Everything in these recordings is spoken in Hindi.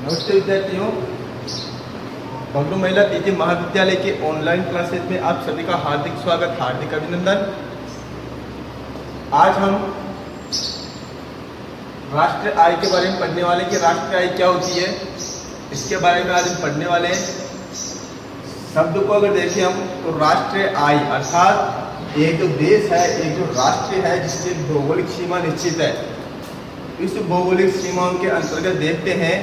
नमस्ते विद्यार्थियों, बंगलुरु महिला पीजी महाविद्यालय के ऑनलाइन क्लासेस में आप सभी का हार्दिक स्वागत, हार्दिक अभिनंदन। आज हम राष्ट्रीय आय के बारे में पढ़ने वाले कि राष्ट्रीय आय क्या होती है, इसके बारे में आज हम पढ़ने वाले हैं। शब्द को अगर देखें हम तो राष्ट्रीय आय अर्थात एक जो देश है, एक जो राष्ट्र है जिसकी भौगोलिक सीमा निश्चित है, इस भौगोलिक सीमाओं के अंतर्गत देखते हैं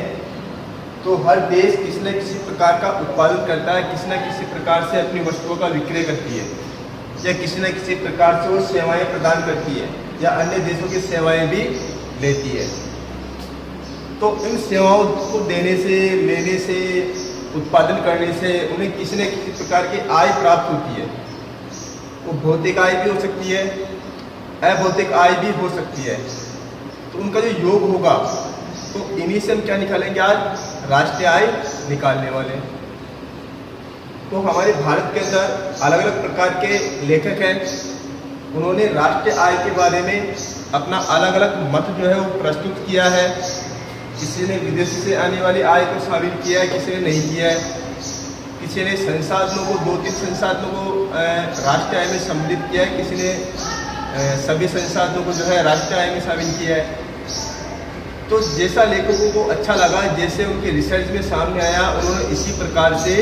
तो हर देश किसी न किसी प्रकार का उत्पादन करता है, किसी न किसी प्रकार से अपनी वस्तुओं का विक्रय करती है या किसी न किसी प्रकार से वो सेवाएं प्रदान करती है या अन्य देशों की सेवाएं भी लेती है। तो इन सेवाओं को देने से, लेने से, उत्पादन करने से उन्हें किसी न किसी प्रकार की आय प्राप्त होती है। वो भौतिक आय भी हो सकती है, अभौतिक आय भी हो सकती है। तो उनका जो योग होगा तो इन्हीं से हम क्या निकालेंगे, आज राष्ट्रीय आय निकालने वाले। तो हमारे भारत के अंदर अलग अलग प्रकार के लेखक हैं, उन्होंने राष्ट्रीय आय के बारे में अपना अलग अलग मत जो है वो प्रस्तुत किया है। किसी ने विदेश से आने वाली आय को शामिल किया है, किसी ने नहीं किया है। किसी ने संसाधनों को, 2-3 संसाधनों को राष्ट्रीय आय में सम्मिलित किया है, किसी ने सभी संसाधनों को जो है राष्ट्रीय आय में शामिल किया है। तो जैसा लेखकों को अच्छा लगा, जैसे उनके रिसर्च में सामने आया, उन्होंने इसी प्रकार से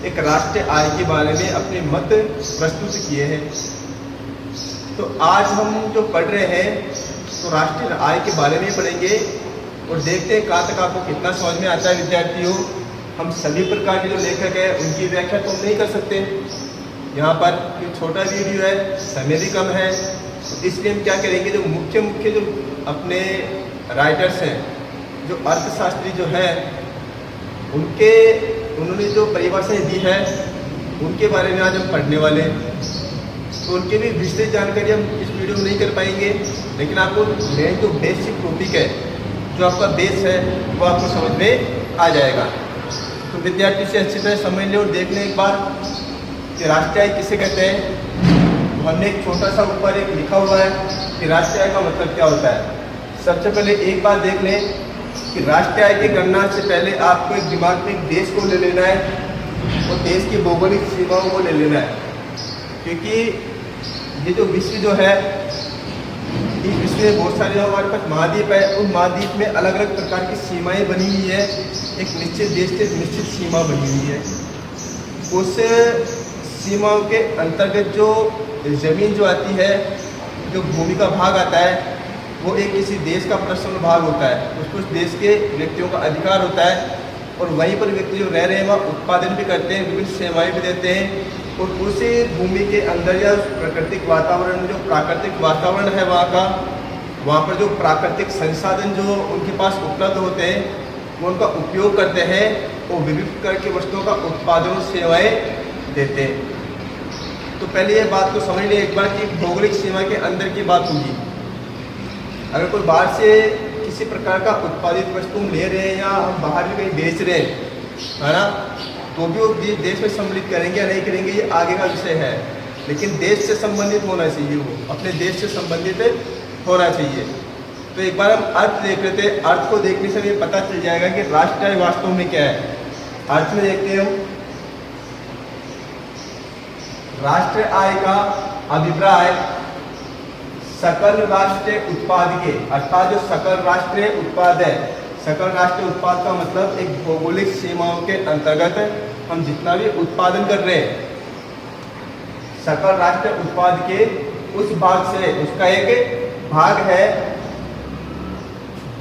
एक राष्ट्रीय आय के बारे में अपने मत प्रस्तुत किए हैं। तो आज हम जो पढ़ रहे हैं तो राष्ट्रीय आय के बारे में पढ़ेंगे और देखते हैं कहाँ तक आपको कितना समझ में आता है। विद्यार्थियों, हम सभी प्रकार के जो लेखक हैं उनकी व्याख्या तो नहीं कर सकते यहाँ पर, क्योंकि छोटा वीडियो है, समय भी कम है। तो इसलिए हम क्या करेंगे, जो मुख्य जो अपने राइटर्स हैं, जो अर्थशास्त्री जो हैं, उन्होंने जो परिभाषाएं दी है उनके बारे में आज हम पढ़ने वाले हैं। तो उनके भी विस्तृत जानकारी हम इस वीडियो में नहीं कर पाएंगे, लेकिन आपको मेन जो बेसिक टॉपिक है, जो आपका बेस है, वो आपको समझ में आ जाएगा। तो विद्यार्थी से अच्छी तरह समझ लें और देख लें एक बार कि राष्ट्रीय आय किसे कहते हैं। तो हमने एक छोटा सा ऊपर एक लिखा हुआ है कि राष्ट्रीय आय का मतलब क्या होता है। सबसे पहले एक बात देख लें कि राष्ट्रीय आय की गणना से पहले आपको एक दिमाग में एक देश को ले लेना है और देश की भौगोलिक सीमाओं को ले लेना है, क्योंकि ये जो विश्व जो है, इस विश्व में बहुत सारे हमारे पास महाद्वीप है, उन महाद्वीप में अलग अलग प्रकार की सीमाएं बनी हुई है। एक निश्चित देश से निश्चित सीमा बनी हुई है। उस सीमाओं के अंतर्गत जो जमीन जो आती है, जो भूमि का भाग आता है, वो एक किसी देश का पर्सनल भाग होता है, उसको उस देश के व्यक्तियों का अधिकार होता है। और वहीं पर व्यक्ति जो रह रहे हैं वहाँ उत्पादन भी करते हैं, विभिन्न सेवाएं भी देते हैं। और उसी भूमि के अंदर या प्राकृतिक वातावरण, जो प्राकृतिक वातावरण है वहाँ पर जो प्राकृतिक संसाधन जो उनके पास उपलब्ध होते हैं, वो उनका उपयोग करते हैं और विभिन्न प्रकार की वस्तुओं का उत्पादन और सेवाएँ देते हैं। तो पहले ये बात को समझ लें एक बार कि भौगोलिक सीमा के अंदर की बात होगी। अगर कोई बाहर से किसी प्रकार का उत्पादित वस्तु हम ले रहे हैं या हम बाहर भी कहीं बेच रहे हैं, है ना, तो भी वो देश में सम्मिलित करेंगे या नहीं करेंगे, ये आगे का विषय है। लेकिन देश से संबंधित होना चाहिए, वो अपने देश से संबंधित होना चाहिए। तो एक बार हम अर्थ देख लेते हैं। अर्थ को देखने से हमें पता चल जाएगा कि राष्ट्रीय आय वास्तव में क्या है। अर्थ में देखते हैं हम, राष्ट्रीय आय का अभिप्राय सकल राष्ट्रीय उत्पाद के, अर्थात जो सकल राष्ट्रीय उत्पाद है, सकल राष्ट्रीय उत्पाद का मतलब एक भौगोलिक सीमाओं के अंतर्गत हम जितना भी उत्पादन कर रहे हैं, सकल राष्ट्रीय उत्पाद के उस भाग से, उसका एक भाग है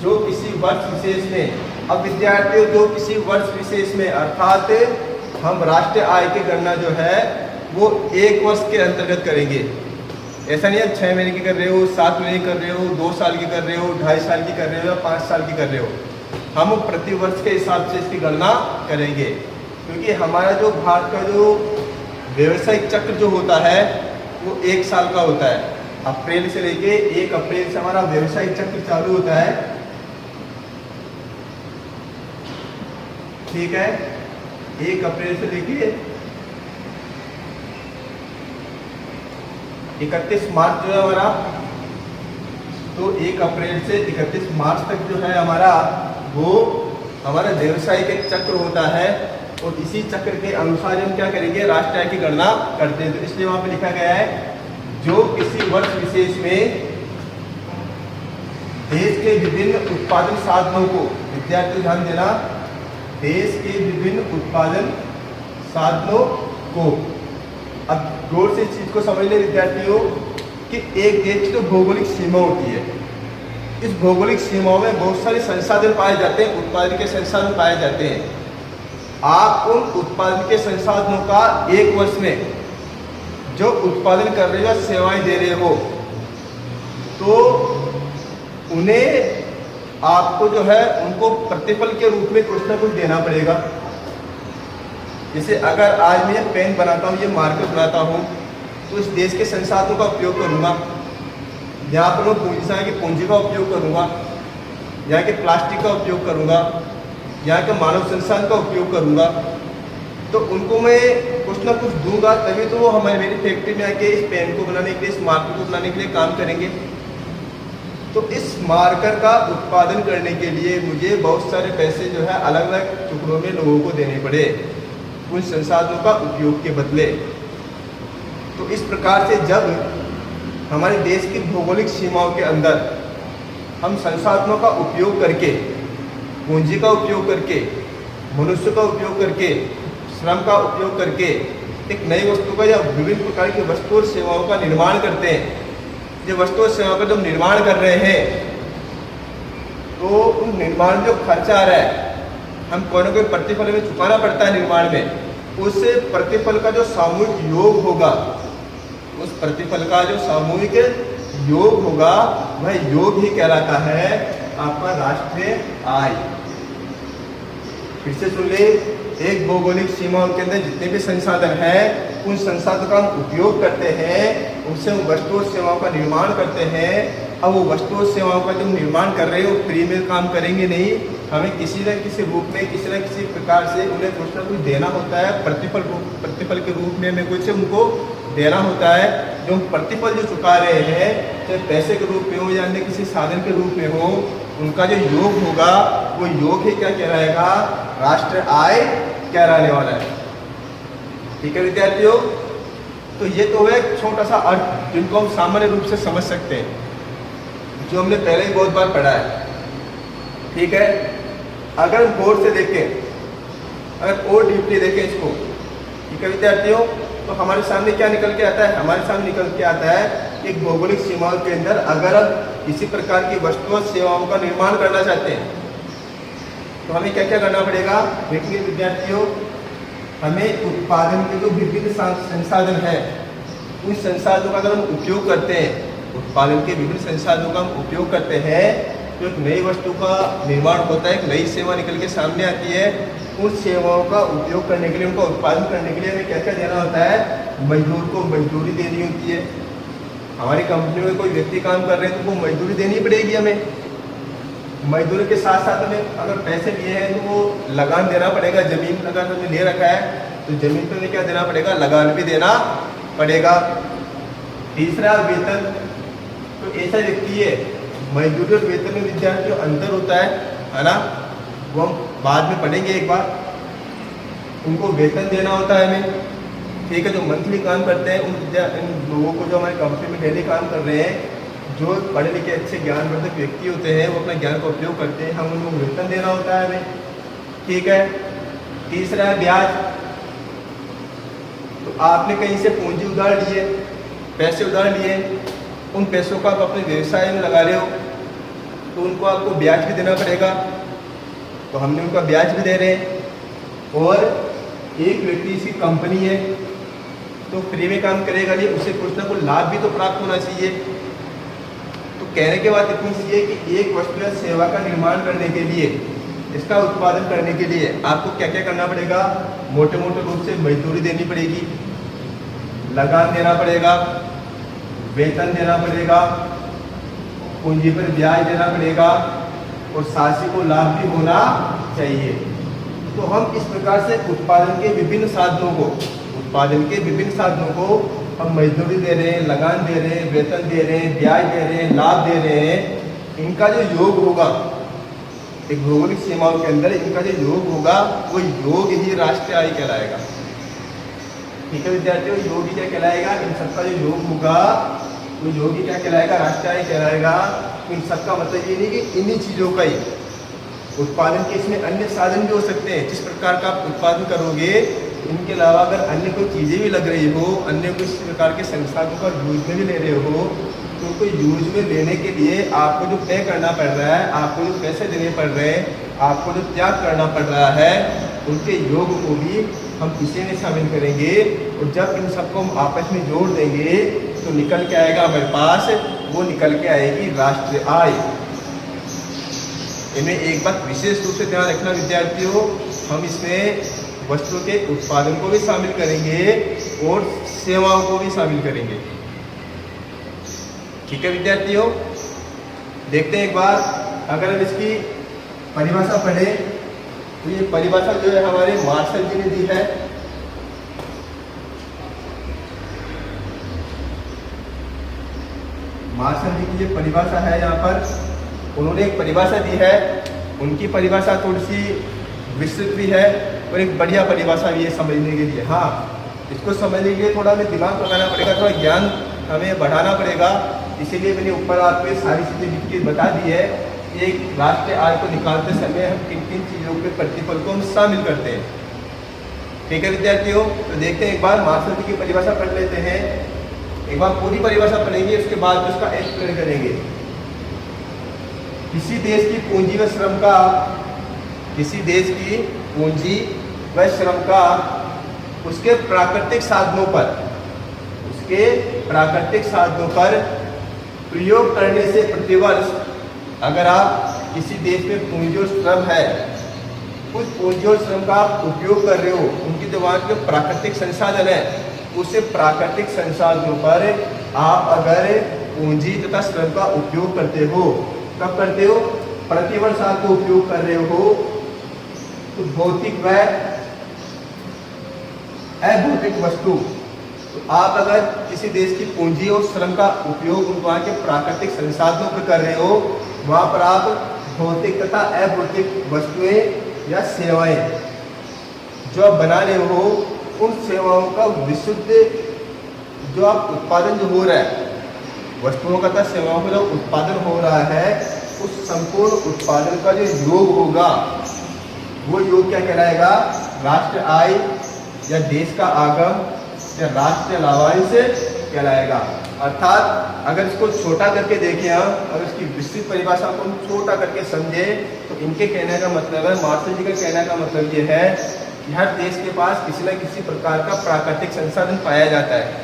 जो किसी वर्ष विशेष में, अब विद्यार्थियों जो किसी वर्ष विशेष में, अर्थात हम राष्ट्रीय आय की गणना जो है वो एक वर्ष के अंतर्गत करेंगे। ऐसा नहीं है 6 महीने की कर रहे हो, 7 महीने की कर रहे हो, 2 साल की कर रहे हो, 2.5 साल की कर रहे हो या 5 साल की कर रहे हो। हम प्रति वर्ष के हिसाब से इसकी गणना करेंगे, क्योंकि हमारा जो भारत का जो व्यावसायिक चक्र जो होता है वो 1 साल का होता है। अप्रैल से लेके 1 अप्रैल से हमारा व्यावसायिक चक्र चालू होता है, ठीक है। 1 अप्रैल से लेके 31 मार्च जो है हमारा, तो 1 अप्रैल से 31 मार्च तक जो है हमारा वो हमारा व्यवसाय का एक चक्र होता है और इसी चक्र के अनुसार हम क्या करेंगे, राष्ट्रीय आय की गणना करते हैं। तो इसलिए वहां पे लिखा गया है जो किसी वर्ष विशेष में देश के विभिन्न उत्पादन साधनों को, विद्यार्थियों ध्यान देना, देश के विभिन्न उत्पादन साधनों को, अब गौर से इस चीज को समझ ले विद्यार्थियों कि एक देश की तो भौगोलिक सीमा होती है, इस भौगोलिक सीमाओं में बहुत सारे संसाधन पाए जाते हैं, उत्पादन के संसाधन पाए जाते हैं। आप उन उत्पादन के संसाधनों का एक वर्ष में जो उत्पादन कर रहे हो, सेवाएं दे रहे हो, तो उन्हें आपको जो है उनको प्रतिफल के रूप में कुछ ना कुछ देना पड़ेगा। जैसे अगर आज मैं पेन बनाता हूँ, ये मार्कर बनाता हूँ, तो इस देश के संसाधनों का उपयोग करूँगा, यहाँ पर मैं पूंजी की पूंजी का उपयोग करूँगा, यहाँ के प्लास्टिक का उपयोग करूँगा, यहाँ के मानव संसाधन का उपयोग करूँगा, तो उनको मैं कुछ ना कुछ दूंगा, तभी तो वो हमारे मेरी फैक्ट्री में आके इस पेन को बनाने के लिए, इस मार्कर को बनाने के लिए काम करेंगे। तो इस मार्कर का उत्पादन करने के लिए मुझे बहुत सारे पैसे जो है अलग अलग टुकड़ों में लोगों को देने पड़े उन संसाधनों का उपयोग के बदले। तो इस प्रकार से जब हमारे देश की भौगोलिक सीमाओं के अंदर हम संसाधनों का उपयोग करके, पूंजी का उपयोग करके, मनुष्य का उपयोग करके, श्रम का उपयोग करके एक नई वस्तु का या विभिन्न प्रकार की वस्तु और सेवाओं का निर्माण करते हैं, जो वस्तु और सेवाओं का जब निर्माण कर रहे हैं तो उन निर्माण में जो खर्चा आ रहा है, हम कोई ना कोई प्रतिफल में चुकाना पड़ता है निर्माण में, उस प्रतिफल का जो सामूहिक योग होगा, उस प्रतिफल का जो सामूहिक योग होगा, वह योग ही कहलाता है आपका राष्ट्रीय आय। फिर से सुन ले, एक भौगोलिक सीमाओं के अंदर जितने भी संसाधन हैं, उन संसाधनों का हम उपयोग करते हैं, उनसे हम वस्तु और सेवाओं का निर्माण करते हैं। अब वो वस्तु और सेवाओं का जो निर्माण कर रहे हैं वो फ्री में काम करेंगे नहीं, हमें किसी न किसी रूप में, किसी न किसी प्रकार से उन्हें कुछ ना कुछ देना होता है, प्रतिफल के रूप में हमें कुछ उनको देना होता है। जो प्रतिफल जो चुका रहे हैं, चाहे पैसे के रूप में हो या अन्य किसी साधन के रूप में हो, उनका जो योग होगा वो योग ही क्या कहलाएगा, राष्ट्रीय आय कहलाने वाला है। ठीक है विद्यार्थियों, तो ये तो है एक छोटा सा अर्थ जिनको हम सामान्य रूप से समझ सकते हैं, जो हमने पहले ही बहुत बार पढ़ा है। ठीक है, अगर हम गौर से देखें, अगर और डीपली देखें इसको, ठीक है विद्यार्थियों, तो हमारे सामने क्या निकल के आता है, हमारे सामने निकल के आता है एक भौगोलिक सीमाओं के अंदर अगर हम किसी प्रकार की वस्तु और सेवाओं का निर्माण करना चाहते हैं तो हमें क्या क्या करना पड़ेगा। देखिए विद्यार्थियों, हमें उत्पादन के जो विभिन्न संसाधन हैं, उन संसाधनों का अगर हम उपयोग करते हैं, उत्पादन के विभिन्न संसाधनों का हम उपयोग करते हैं, तो एक नई वस्तु का निर्माण होता है, एक नई सेवा निकल के सामने आती है। उन सेवाओं का उपयोग करने के लिए, उनका उत्पादन करने के लिए हमें क्या क्या देना होता है, मजदूर को मजदूरी देनी होती है। हमारी कंपनी में कोई व्यक्ति काम कर रहे हैं तो वो मजदूरी देनी पड़ेगी हमें। मजदूरी के साथ साथ हमें अगर पैसे लिए हैं तो वो लगान देना पड़ेगा, जमीन अगर हमने ले रखा है तो जमीन पर हमें क्या देना पड़ेगा, लगान भी देना पड़ेगा। तीसरा वेतन, तो ऐसा व्यक्ति है, मजदूरी और वेतन में विद्यार्थियों अंतर होता है ना, वो हम बाद में पढ़ेंगे एक बार। उनको वेतन देना होता है हमें, ठीक है। जो मंथली काम करते हैं उन लोगों को, जो हमारी कंपनी में डेली काम कर रहे हैं, जो पढ़े लिखे अच्छे ज्ञानवर्धक व्यक्ति होते हैं, वो अपना ज्ञान का उपयोग करते हैं, हम उनको वेतन देना होता है हमें, ठीक है। तीसरा है ब्याज, तो आपने कहीं से पूंजी उधार लिए, पैसे उधार लिए, उन पैसों को आप अपने व्यवसाय में लगा रहे हो तो उनको आपको ब्याज भी देना पड़ेगा, तो हमने उनका ब्याज भी दे रहे हैं। और एक व्यक्ति इसकी कंपनी है तो फ्री में काम करेगा नहीं, उसे कुछ ना कुछ लाभ भी तो प्राप्त होना चाहिए। तो कहने के बाद इतनी सी है कि एक वस्तु या सेवा का निर्माण करने के लिए, इसका उत्पादन करने के लिए आपको क्या क्या करना पड़ेगा, मोटे मोटे रूप से मजदूरी देनी पड़ेगी, लगान देना पड़ेगा, वेतन देना पड़ेगा, पूंजी पर ब्याज देना पड़ेगा और साथी को लाभ भी होना चाहिए। तो हम इस प्रकार से उत्पादन के विभिन्न साधनों को हम मजदूरी दे रहे हैं, लगान दे रहे हैं, वेतन दे रहे हैं, ब्याज दे रहे हैं, लाभ दे रहे हैं, इनका जो योग होगा एक भौगोलिक सीमाओं के अंदर इनका जो योग होगा वो योग ही राष्ट्रीय आय कहलाएगा। ठीक है विद्यार्थियों, योग ही क्या कहलाएगा, इन सबका जो योग होगा वो योग ही क्या कहलाएगा, राष्ट्रीय आय कहलाएगा। इन सबका मतलब ये नहीं कि इन्हीं चीज़ों का ही उत्पादन के इसमें अन्य साधन भी हो सकते हैं। जिस प्रकार का आप उत्पादन करोगे इनके अलावा अगर अन्य कोई चीज़ें भी लग रही हो, अन्य किसी प्रकार के संसाधनों का यूज में भी ले रहे हो, तो उनको यूज में लेने के लिए आपको जो पे करना पड़ रहा है, आपको जो पैसे देने पड़ रहे हैं, आपको जो त्याग करना पड़ रहा है, उनके योग को भी हम इसी में शामिल करेंगे। और जब इन सबको हम आपस में जोड़ देंगे तो निकल के आएगा हमारे पास, वो निकल के आएगी राष्ट्रीय आय। इनमें एक बात विशेष रूप से ध्यान रखना विद्यार्थियों, हम इसमें वस्तुओं के उत्पादन को भी शामिल करेंगे और सेवाओं को भी शामिल करेंगे। ठीक है विद्यार्थियों, देखते हैं एक बार, अगर हम इसकी परिभाषा पढ़े तो ये परिभाषा जो है हमारे मार्शल जी ने दी है। मार्शल जी की ये परिभाषा है, यहाँ पर उन्होंने एक परिभाषा दी है। उनकी परिभाषा थोड़ी सी विस्तृत भी है और एक बढ़िया परिभाषा भी है समझने के लिए। हाँ, इसको समझने के लिए थोड़ा हमें दिमाग लगाना पड़ेगा, थोड़ा ज्ञान हमें बढ़ाना पड़ेगा। इसीलिए मैंने ऊपर आपको सारी चीज़ें लिख के बता दी है। एक राष्ट्रीय आय को निकालते समय हम किन किन चीज़ों के प्रतिफल को हम शामिल करते हैं। ठीक है विद्यार्थियों, तो देखते हैं एक बार मार्शल जी की परिभाषा पढ़ लेते हैं। एक बार पूरी परिभाषा पढ़ेंगे, उसके बाद उसका एक्सप्लेन करेंगे। किसी देश की पूंजी व श्रम का, किसी देश की पूंजी व श्रम का उसके प्राकृतिक साधनों पर, उसके प्राकृतिक साधनों पर प्रयोग करने से प्रतिवर्ष, अगर आप किसी देश में पूंजी और श्रम है, उस पूंजी और श्रम का आप उपयोग कर रहे हो, उनकी जो वहाँ के प्राकृतिक संसाधन है, उसे प्राकृतिक संसाधनों पर आप अगर पूंजी तथा श्रम का उपयोग करते हो, कब करते हो, प्रतिवर्ष आप उपयोग कर रहे हो, तो भौतिक व अभौतिक वस्तु, तो आप अगर किसी देश की पूंजी और श्रम का उपयोग वहाँ के प्राकृतिक संसाधनों पर कर रहे हो, वहाँ पर आप भौतिक तथा अभौतिक वस्तुएं या सेवाएं जो आप बना रहे हो, उन सेवाओं का विशुद्ध जो आप उत्पादन जो हो रहा है, वस्तुओं का तथा सेवाओं का जो उत्पादन हो रहा है, उस संपूर्ण उत्पादन का जो योग होगा, वो योग क्या कहलाएगा, राष्ट्रीय आय या देश का आगम या राष्ट्रीय लाभांश कहलाएगा। अर्थात अगर इसको छोटा करके देखें हम, अगर इसकी विस्तृत परिभाषा को हम छोटा करके समझे, तो इनके कहने का मतलब है, मार्शल जी का कहने का मतलब ये है कि हर देश के पास किसी न किसी प्रकार का प्राकृतिक संसाधन पाया जाता है।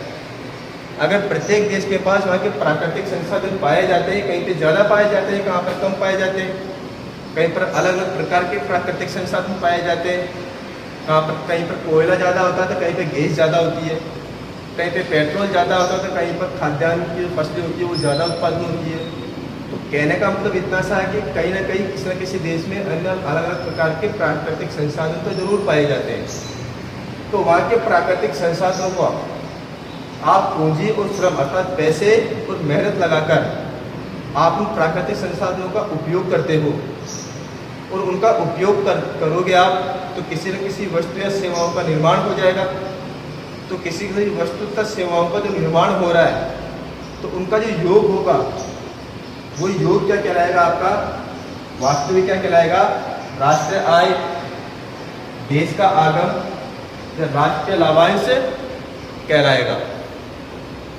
अगर प्रत्येक देश के पास वहाँ के प्राकृतिक संसाधन पाए जाते हैं, कहीं पे ज़्यादा पाए जाते हैं, कहाँ पर कम पाए जाते हैं, कहीं पर अलग अलग प्रकार के प्राकृतिक संसाधन पाए जाते हैं, कहाँ पर कहीं पर कोयला ज़्यादा होता है तो कहीं पर गैस ज़्यादा होती है, कहीं पे पेट्रोल ज़्यादा होता है तो कहीं पर खाद्यान्न की फसलें होती है वो ज़्यादा उत्पादन होती है। तो कहने का मतलब इतना सा है कि कहीं ना कहीं किसी न किसी देश में अन्य अलग अलग प्रकार के प्राकृतिक संसाधन तो जरूर पाए जाते हैं। तो वहाँ के प्राकृतिक संसाधनों को आप पूंजी और श्रम अर्थात पैसे और मेहनत लगाकर आप उन प्राकृतिक संसाधनों का उपयोग करते हो और उनका उपयोग करोगे आप, तो किसी न किसी वस्तु या सेवाओं का निर्माण हो जाएगा। तो किसी भी वस्तु तथा सेवाओं का जो निर्माण हो रहा है, तो उनका जो योग होगा, वो योग क्या कहलाएगा, आपका वास्तविक क्या कहलाएगा, राष्ट्रीय आय, देश का आगम या राष्ट्रीय लाभांश कहलाएगा।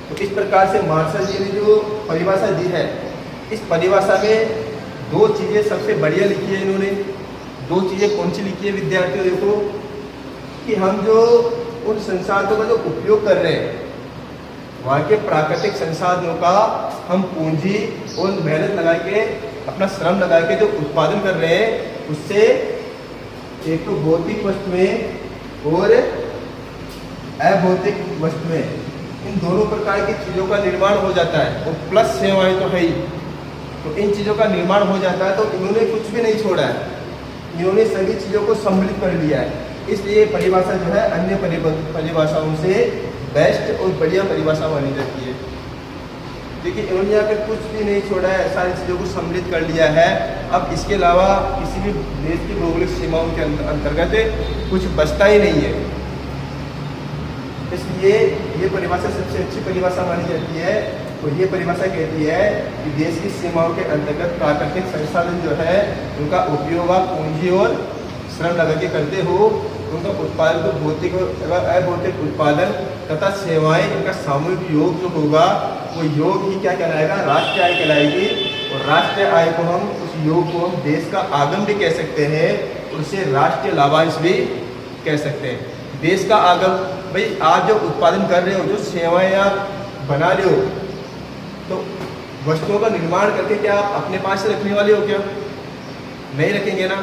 तो इस प्रकार से मार्शल जी ने जो परिभाषा दी है, इस परिभाषा में दो चीज़ें सबसे बढ़िया लिखी है इन्होंने। दो चीज़ें कौन सी लिखी है विद्यार्थियों, देखो कि हम जो उन संसाधनों का जो उपयोग कर रहे हैं, वहाँ के प्राकृतिक संसाधनों का हम पूंजी और मेहनत लगा के, अपना श्रम लगा के जो उत्पादन कर रहे हैं, उससे एक तो भौतिक वस्तुएं और अभौतिक वस्तुएं, इन दोनों प्रकार की चीज़ों का निर्माण हो जाता है। और प्लस सेवाएं तो है ही, तो इन चीज़ों का निर्माण हो जाता है। तो इन्होंने कुछ भी नहीं छोड़ा है, इन्होंने सभी चीज़ों को सम्मिलित कर लिया है। इसलिए परिभाषा जो है अन्य परिभाषाओं से बेस्ट और बढ़िया परिभाषा मानी जाती है। देखिए इन्होंने यहाँ पे कुछ भी नहीं छोड़ा है, सारी चीज़ों को सम्मिलित कर लिया है। अब इसके अलावा किसी भी देश की भौगोलिक सीमाओं के अंतर्गत कुछ बचता ही नहीं है। इसलिए ये परिभाषा सबसे अच्छी परिभाषा मानी जाती है। और ये परिभाषा कहती है कि देश की सीमाओं के अंतर्गत प्राकृतिक संसाधन जो है उनका उपयोग आप पूंजी और श्रम लगा के करते हो, उनका उत्पादन को भौतिक और अभौतिक उत्पादन तथा सेवाएं, इनका सामूहिक योग जो होगा वो योग ही क्या कहलाएगा, राष्ट्रीय आय कहलाएगी। और राष्ट्रीय आय को हम, उस योग को हम देश का आगम भी कह सकते हैं और उसे राष्ट्रीय लाभांश भी कह सकते हैं। देश का आगम, भाई आप जो उत्पादन कर रहे हो, जो सेवाएं आप बना रहे हो, तो वस्तुओं का निर्माण करके क्या आप अपने पास से रखने वाले हो क्या? नहीं रखेंगे ना।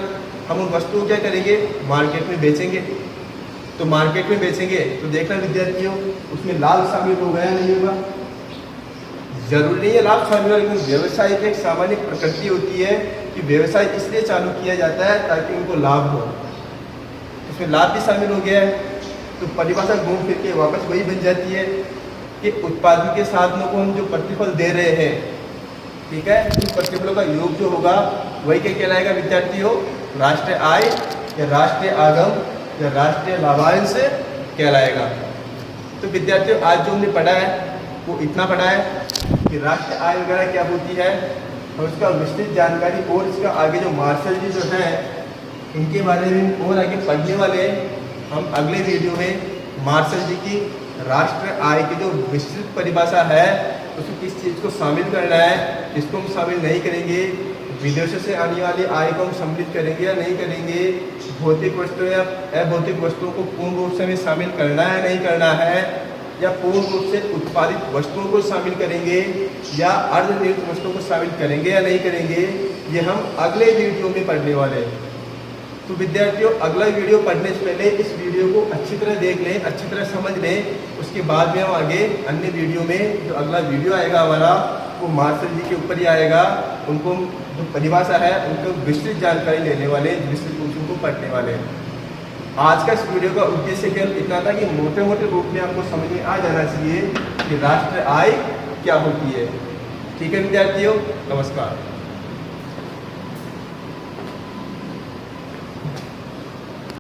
हम उन वस्तुओं क्या करेंगे, मार्केट में बेचेंगे। तो मार्केट में बेचेंगे तो देखना विद्यार्थियों, उसमें लाभ शामिल होगा या नहीं होगा? जरूरी नहीं है लाभ शामिल हो, लेकिन व्यवसाय की एक सामान्य प्रकृति होती है कि व्यवसाय इसलिए चालू किया जाता है ताकि उनको लाभ हो। उसमें लाभ भी शामिल हो गया है। तो परिभाषा घूम फिर के वापस वही बन जाती है कि उत्पादन के साधनों को हम जो प्रतिफल दे रहे हैं, ठीक है, उन प्रतिफलों का योग जो होगा वही क्या कहलाएगा विद्यार्थियों, राष्ट्रीय आय या राष्ट्रीय आगम या राष्ट्रीय लाभांश कहलाएगा। तो विद्यार्थियों आज जो हमने पढ़ा है वो इतना पढ़ा है कि राष्ट्रीय आय वगैरह क्या होती है और उसका विस्तृत जानकारी और इसका आगे जो मार्शल जी जो है इनके बारे में और आगे पढ़ने वाले हैं। हम अगले वीडियो में मार्शल जी की राष्ट्रीय आय की जो विस्तृत परिभाषा है उसमें किस चीज़ को शामिल करना है, किसको हम शामिल नहीं करेंगे, विदेशों से आने वाली आय को हम सम्मिलित करेंगे या नहीं करेंगे, भौतिक वस्तुओं या अभौतिक वस्तुओं को पूर्ण रूप से हमें शामिल करना है नहीं करना है, या पूर्ण रूप से उत्पादित वस्तुओं को शामिल करेंगे या अर्धनिर्मित वस्तुओं को शामिल करेंगे या नहीं करेंगे, ये हम अगले वीडियो में पढ़ने वाले हैं। तो विद्यार्थियों अगला वीडियो पढ़ने से पहले इस वीडियो को अच्छी तरह देख लें, अच्छी तरह समझ लें। उसके बाद में हम आगे अन्य वीडियो में जो अगला वीडियो आएगा हमारा वो मार्शल जी के ऊपर ही आएगा। उनको जो परिभाषा है उनको विस्तृत जानकारी लेने वाले, विस्तृत रूप को पढ़ने वाले। आज का इस वीडियो का उद्देश्य केवल इतना था कि मोटे मोटे रूप में आपको समझ में आ जाना चाहिए कि राष्ट्रीय आय क्या होती है। ठीक है विद्यार्थियों, नमस्कार।